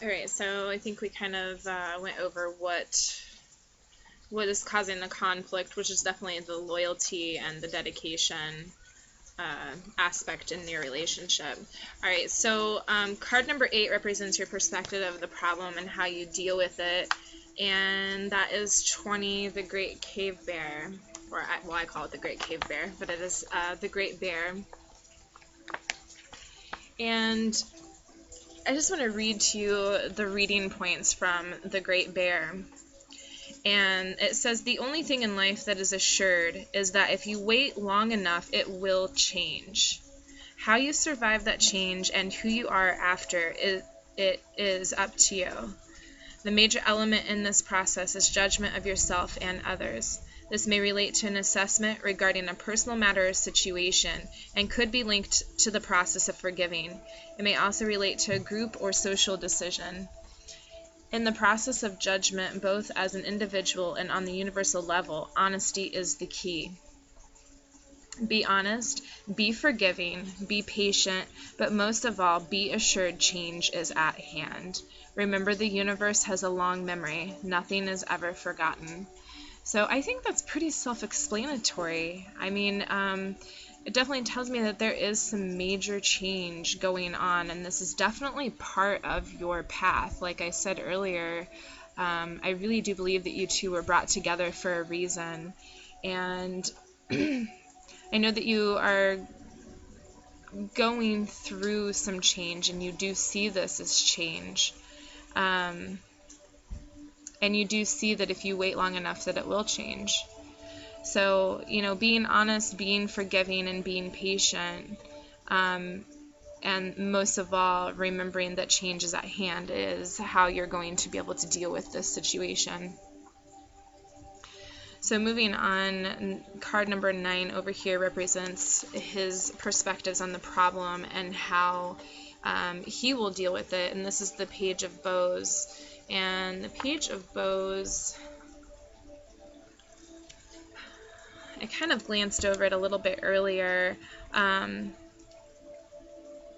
All right, so I think we kind of went over what is causing the conflict, which is definitely the loyalty and the dedication aspect in your relationship. All right, so card number 8 represents your perspective of the problem and how you deal with it, and that is 20, the Great Cave Bear, or I call it the Great Cave Bear, but it is the Great Bear. And I just want to read to you the reading points from the Great Bear. And it says, the only thing in life that is assured is that if you wait long enough, it will change. How you survive that change and who you are after, it is up to you. The major element in this process is judgment of yourself and others. This may relate to an assessment regarding a personal matter or situation and could be linked to the process of forgiving. It may also relate to a group or social decision. In the process of judgment, both as an individual and on the universal level, honesty is the key. Be honest, be forgiving, be patient, but most of all, be assured change is at hand. Remember, the universe has a long memory. Nothing is ever forgotten. So I think that's pretty self-explanatory. I mean, it definitely tells me that there is some major change going on, and this is definitely part of your path. Like I said earlier, I really do believe that you two were brought together for a reason, and I know that you are going through some change, and you do see this as change. And you do see that if you wait long enough that it will change. So, being honest, being forgiving, and being patient, and most of all, remembering that change is at hand is how you're going to be able to deal with this situation. So moving on, card number 9 over here represents his perspectives on the problem and how he will deal with it. And this is the Page of Bows. And the Page of Bows, I kind of glanced over it a little bit earlier.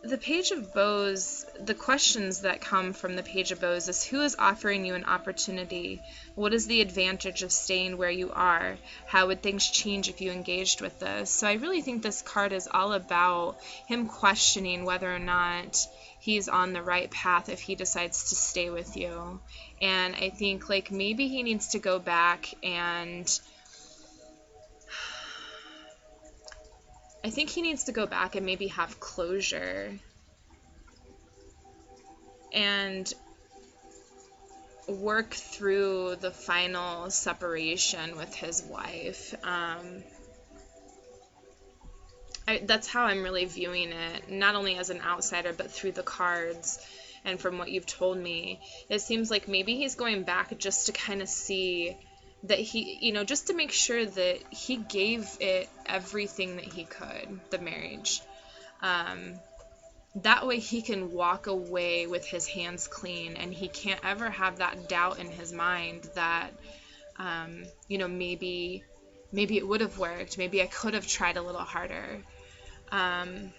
The Page of Bows, the questions that come from the Page of Bows is, who is offering you an opportunity? What is the advantage of staying where you are? How would things change if you engaged with this? So I really think this card is all about him questioning whether or not he's on the right path if he decides to stay with you. And I think maybe he needs to go back and maybe have closure and work through the final separation with his wife. That's how I'm really viewing it, not only as an outsider, but through the cards and from what you've told me. It seems like maybe he's going back just to kind of see that he, just to make sure that he gave it everything that he could, the marriage. That way he can walk away with his hands clean, and he can't ever have that doubt in his mind that, maybe it would have worked. Maybe I could have tried a little harder. And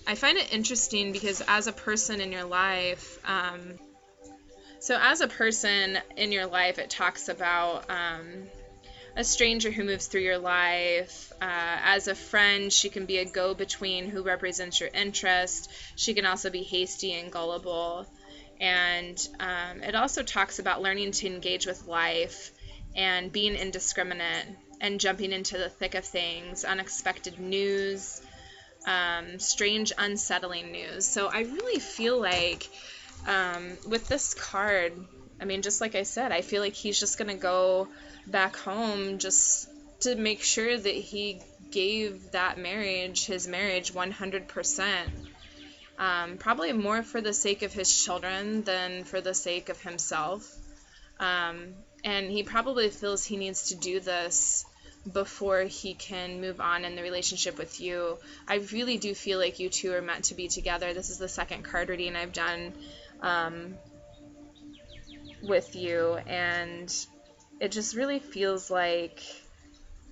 I find it interesting because as a person in your life, it talks about a stranger who moves through your life. As a friend, she can be a go-between who represents your interest. She can also be hasty and gullible. And it also talks about learning to engage with life and being indiscriminate and jumping into the thick of things, unexpected news, strange, unsettling news. So I really feel like with this card, just like I said, I feel like he's just going to go back home just to make sure that he gave that marriage, his marriage, 100%. Probably more for the sake of his children than for the sake of himself. And he probably feels he needs to do this before he can move on in the relationship with you. I really do feel like you two are meant to be together. This is the second card reading I've done with you, and it just really feels like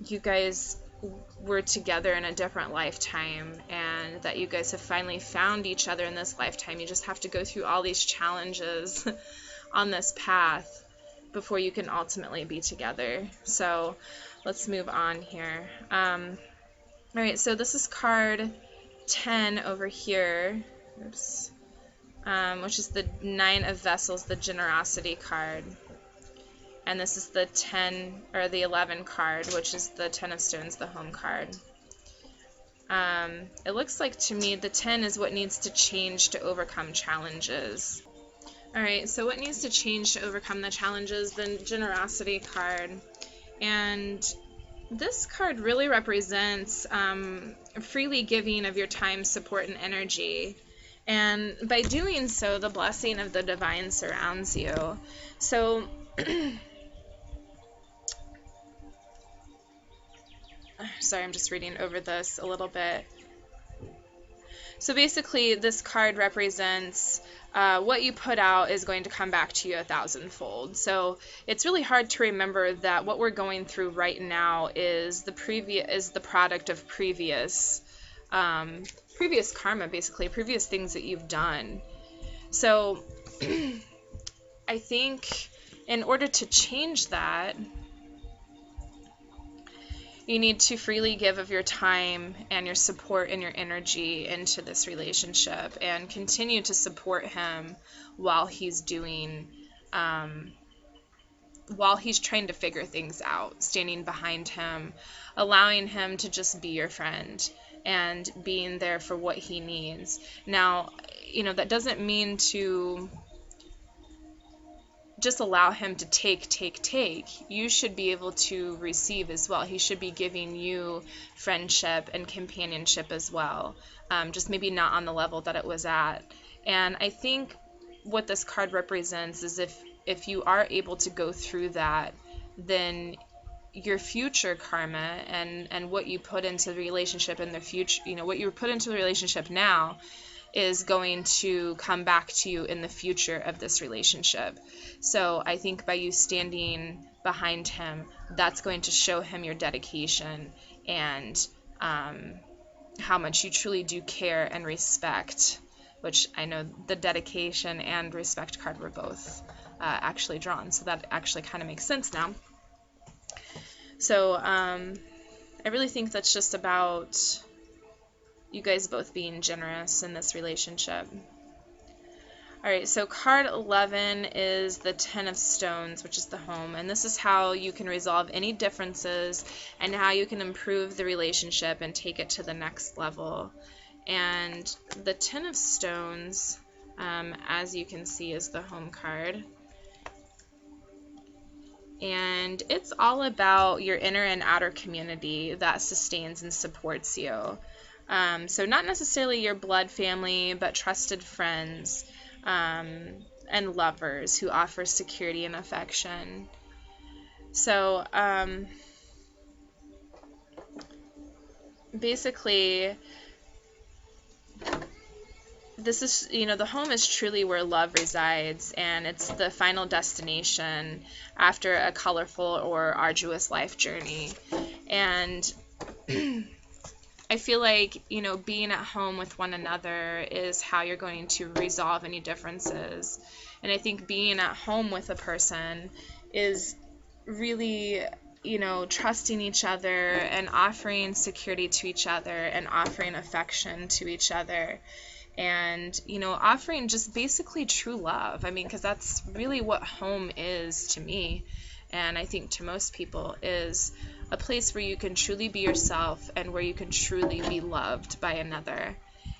you guys were together in a different lifetime, and that you guys have finally found each other in this lifetime. You just have to go through all these challenges on this path before you can ultimately be together. So let's move on here. All right, so this is card 10 over here. Oops. Which is the 9 of Vessels, the generosity card. And this is the 10 or the 11 card, which is the 10 of Stones, the home card. It looks like to me the 10 is what needs to change to overcome challenges. Alright, so what needs to change to overcome the challenges? The generosity card. And this card really represents freely giving of your time, support, and energy. And by doing so, the blessing of the divine surrounds you. So sorry, I'm just reading over this a little bit. So basically, this card represents what you put out is going to come back to you 1,000-fold. So it's really hard to remember that what we're going through right now is the product of previous karma, basically, previous things that you've done. So I think in order to change that, you need to freely give of your time and your support and your energy into this relationship, and continue to support him while he's doing, while he's trying to figure things out, standing behind him, allowing him to just be your friend and being there for what he needs. Now, that doesn't mean to just allow him to take. You should be able to receive as well. He should be giving you friendship and companionship as well, just maybe not on the level that it was at. And I think what this card represents is if you are able to go through that, then your future karma and what you put into the relationship in the future, what you put into the relationship now is going to come back to you in the future of this relationship. So I think by you standing behind him, that's going to show him your dedication and how much you truly do care and respect, which I know the dedication and respect card were both actually drawn. So that actually kind of makes sense now. So I really think that's just about you guys both being generous in this relationship. Alright, so card 11 is the 10 of Stones, which is the home, and this is how you can resolve any differences and how you can improve the relationship and take it to the next level. And the 10 of Stones, as you can see, is the home card. And it's all about your inner and outer community that sustains and supports you. So not necessarily your blood family, but trusted friends and lovers who offer security and affection. So basically, this is, the home is truly where love resides, and it's the final destination after a colorful or arduous life journey. And I feel like, being at home with one another is how you're going to resolve any differences. And I think being at home with a person is really, trusting each other and offering security to each other and offering affection to each other. And, offering just basically true love. I mean, because that's really what home is to me. And I think to most people is a place where you can truly be yourself and where you can truly be loved by another.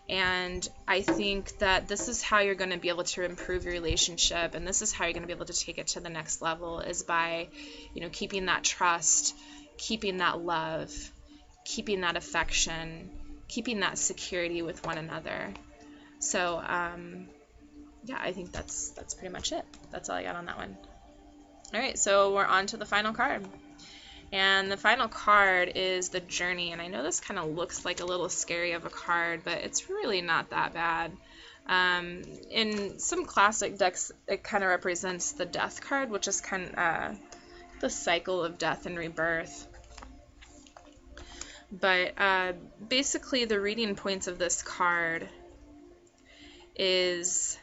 And I think that this is how you're going to be able to improve your relationship, and this is how you're going to be able to take it to the next level, is by, keeping that trust, keeping that love, keeping that affection, keeping that security with one another. So, yeah, I think that's pretty much it. That's all I got on that one. All right, so we're on to the final card. And the final card is the Journey. And I know this kind of looks like a little scary of a card, but it's really not that bad. In some classic decks, it kind of represents the Death card, which is kind of the cycle of death and rebirth. But basically the reading points of this card is,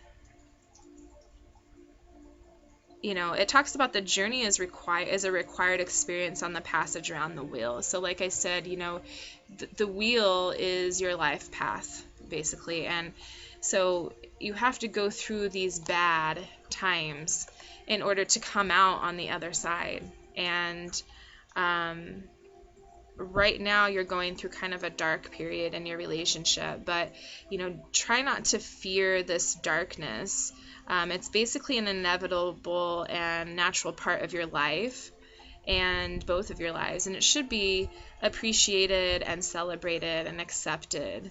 it talks about the journey is a required experience on the passage around the wheel. So like I said, the wheel is your life path, basically. And so you have to go through these bad times in order to come out on the other side. And right now you're going through kind of a dark period in your relationship, but try not to fear this darkness. It's basically an inevitable and natural part of your life, and both of your lives, and it should be appreciated and celebrated and accepted.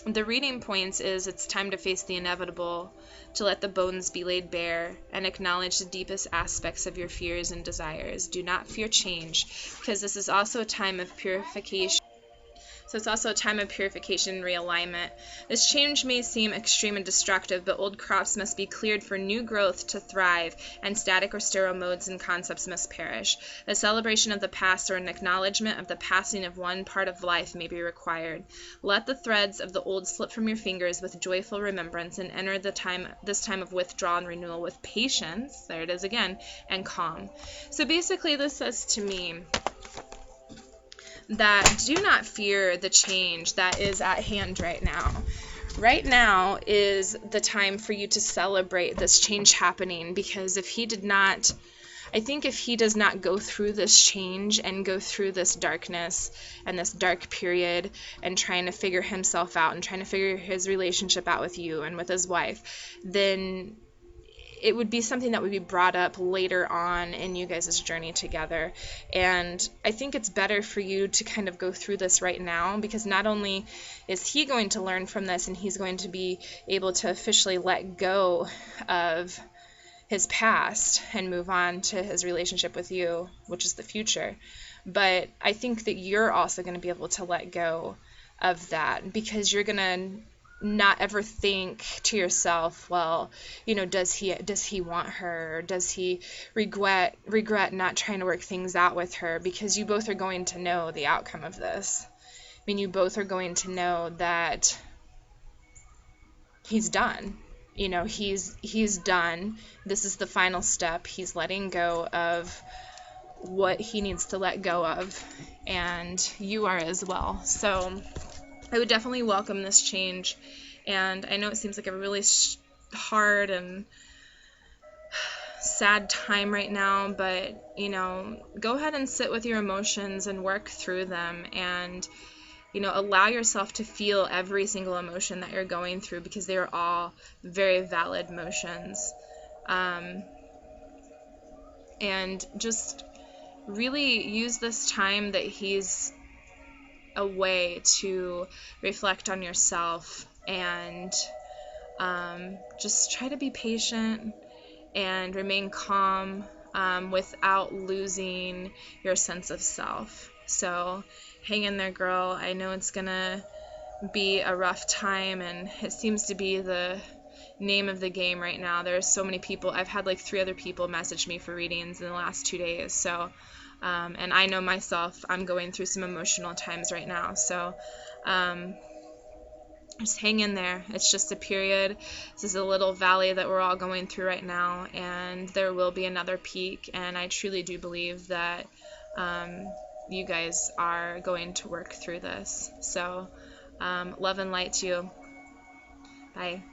The reading points is it's time to face the inevitable, to let the bones be laid bare, and acknowledge the deepest aspects of your fears and desires. Do not fear change, because this is also a time of purification. So it's also a time of purification and realignment. This change may seem extreme and destructive, but old crops must be cleared for new growth to thrive, and static or sterile modes and concepts must perish. A celebration of the past or an acknowledgement of the passing of one part of life may be required. Let the threads of the old slip from your fingers with joyful remembrance, and enter this time of withdrawal and renewal with patience, there it is again, and calm. So basically this says to me that do not fear the change that is at hand right now. Right now is the time for you to celebrate this change happening, because if he does not go through this change and go through this darkness and this dark period and trying to figure himself out and trying to figure his relationship out with you and with his wife, then it would be something that would be brought up later on in you guys' journey together. And I think it's better for you to kind of go through this right now, because not only is he going to learn from this and he's going to be able to officially let go of his past and move on to his relationship with you, which is the future. But I think that you're also going to be able to let go of that, because you're going to not ever think to yourself, well, does he want her? Or does he regret not trying to work things out with her? Because you both are going to know the outcome of this. I mean, you both are going to know that he's done. He's done. This is the final step. He's letting go of what he needs to let go of, and you are as well. So I would definitely welcome this change. And I know it seems like a really hard and sad time right now, but, go ahead and sit with your emotions and work through them, and, allow yourself to feel every single emotion that you're going through, because they are all very valid emotions. And just really use this time that he's away to reflect on yourself, and just try to be patient and remain calm without losing your sense of self. So hang in there, girl. I know it's gonna be a rough time, and it seems to be the name of the game right now. There's so many people. I've had like 3 other people message me for readings in the last 2 days. So and I know myself, I'm going through some emotional times right now. So just hang in there. It's just a period. This is a little valley that we're all going through right now, and there will be another peak. And I truly do believe that you guys are going to work through this. So love and light to you. Bye.